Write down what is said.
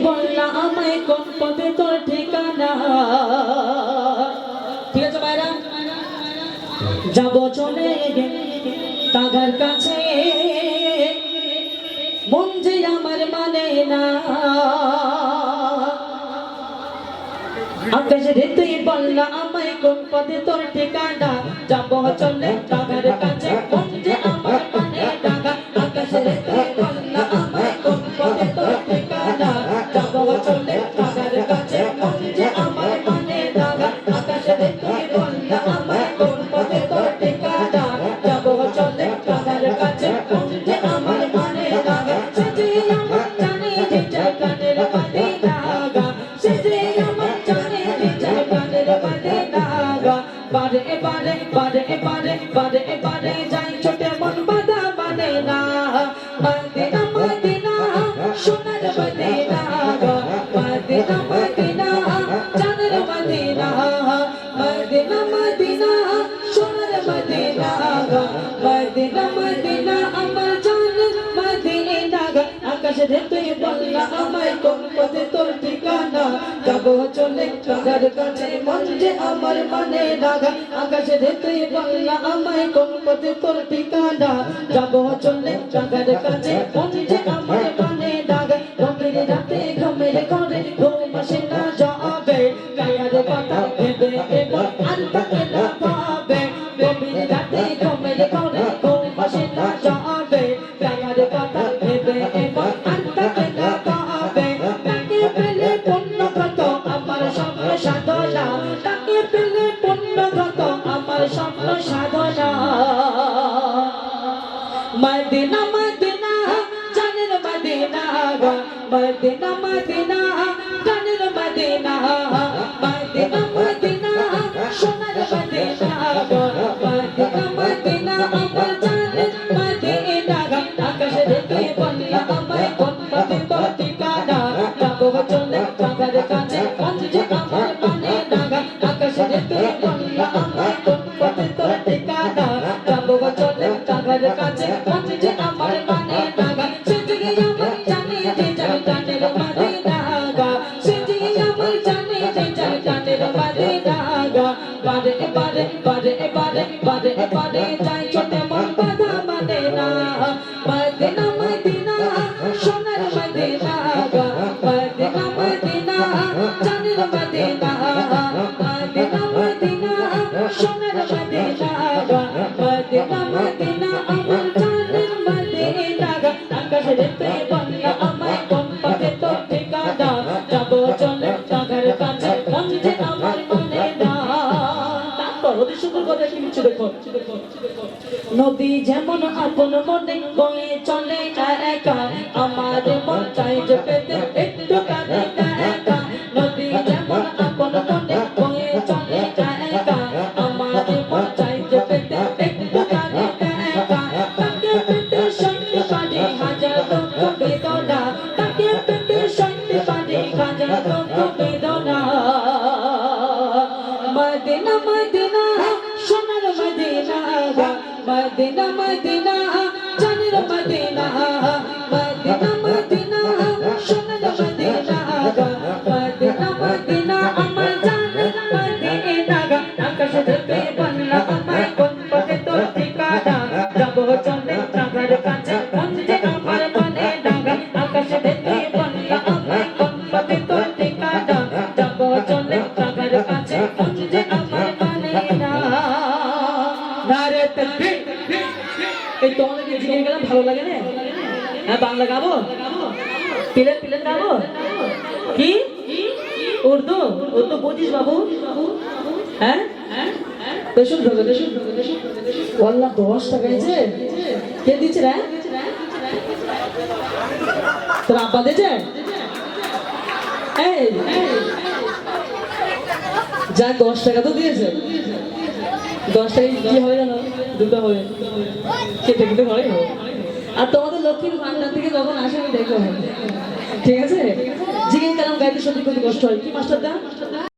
বললা আমায় কোন পথে তোর ঠিকানা। ঠিক আছে ভাইরা, যাবো চলে কাগার কাছে, মন যে আমার মানে না। আকাশ রে তুই বললা আমায় কোন পথে তোর ঠিকানা, যাবো চলে কাগার কাছে, মন যে আমার মানে না। আকাশ রে তুই বললা আমায় কোন পথে তোর ঠিকানা, যাবো চলে কাগার কাছে, মন যে আমার মানে না। আকাশ রে তুই বললা আমায় কোন পথে তোর ঠিকানা, যাবো চলে কাগার কাছে, মন যে আমার মানে না। সে যে আমার জানে যে কানের মানে না, সে যে আমার জানে যে কানের মানে না। বারে বারে বারে বারে বারে বারে যাই ছোটে মন বাধা মানে না। মদিনা মদিনা সোনার মদিনা, মদিনা মদিনা জানের মদিনা, মদিনা মদিনা সোনার মদিনা, মদিনা মদিনা আমার জানের মদিনা। আকাশ রে তুই বললা আমায় কোন পথে তোর ঠিকানা, যাবো চলে কাগার কাছে, মন যে আমার মানে না। আকাশ রে তুই বললা আমায় কোন পথে তোর ঠিকানা, যাবো চলে কাগার কাছে, মন যে আমার মানে না। গভীর রাতে ঘুমের ঘরে ঘুম আসে না যাবে, গায়ের কথা ভেবে এবার আর তাকে না পাবে। গভীর রাতে ঘুমের ঘরে ঘুম আসে না যাবে, গায়ের কথা ভেবে এবার আর তাকে না পাবে। তাকে পেলে পূর্ণ কত আমার স্বপ্ন সাধনা, তাকে পেলে পূর্ণ কত আমার স্বপ্ন সাধনা। মদিনা মদিনা জানের মদিনা, মদিনা মদিনা জানের মদিনা, মদিনা মদিনা সোনার মদিনা, মদিনা মদিনা আমার জানের মদিনা। আকাশ রে তুই বললা আমায় কোন পথে তোর ঠিকানা, যাবো চলে কাগার কাছে, মন যে আমার মানে না। আকাশ রে তুই বললা আমায় কোন পথে তোর ঠিকানা, যাবো চলে কাগার কাছে, মন যে আমার মানে না। সে যে আমার জানে যে কানের মদিনা, সে যে আমার জানে যে কানের মদিনা। বারে বারে বারে বারে বারে বারে যাই ছোটে মন বাধা মানে না। মদিনা মদিনা সোনার মদিনা, মদিনা মদিনা জানের মদিনা, মদিনা মদিনা সোনার মদিনা, মদিনা মদিনা আমার জানের মদিনা। আকাশ রে তুই বললা আমায় কোন পথে তোর ঠিকানা, যাবো চলে কাগার কাছে, মন যে আমার মানে না। তারপর অতি সুন্দর কথা কি লিখছে দেখো। নদী যেমন আপন মনে বয়ে চলে একা, আমার মন চাই যে পেতে একটু কানে একা। নদী যেমন আপন মনে বয়ে চলে একা, আমার মন চাই যে পেতে একটু কানে একা। তাকে পেতে সইতে পারি হাজার দুঃখ বেদনা, তাকে পেতে সইতে পারি হাজার দুঃখ বেদনা। মদিনা মদিনা সোনার মদিনা, মদিনা মদিনা জানের মদিনা, মদিনা মদিনা সোনার মদিনা, মদিনা মদিনা আমার জানের মদিনা। আকাশ রে তুই বললা আমায় কোন পথে তোর ঠিকানা, যাবো চলে কাগার কাছে, মন যে আমার মানে না। আকাশ রে তুই বললা আমায় কোন পথে তোর ঠিকানা, যাবো চলে কাগার কাছে, মন যে আমার মানে না। নারে তাকবীর। এই তোমাদেরকে জিজ্ঞেস গেলাম ভালো লাগে না? হ্যাঁ বাংলা গাবো, প্লেন প্লেন গাবো কি উর্দু? উর্দু বুঝিস বাবু? হ্যাঁ দেশুন ঢোকে দেশুন ওয়াল্লাহ 10 টাকা দিয়েছে। কে দিচ্ছে রে? তোর আব্বা দিয়েছে? এই যা 10 টাকা তো দিয়েছে। 10 টাকা কি হবে জানো? দুটো হবে, খেতে খেতে হয়। আর তোমাদের লক্ষ্মীর ভান্ডার থেকে যখন আসে আমি দেখো, ঠিক আছে? জিজ্ঞেস করলাম গাইতে সত্যি কত কষ্ট হয় কি মাস্টারদা?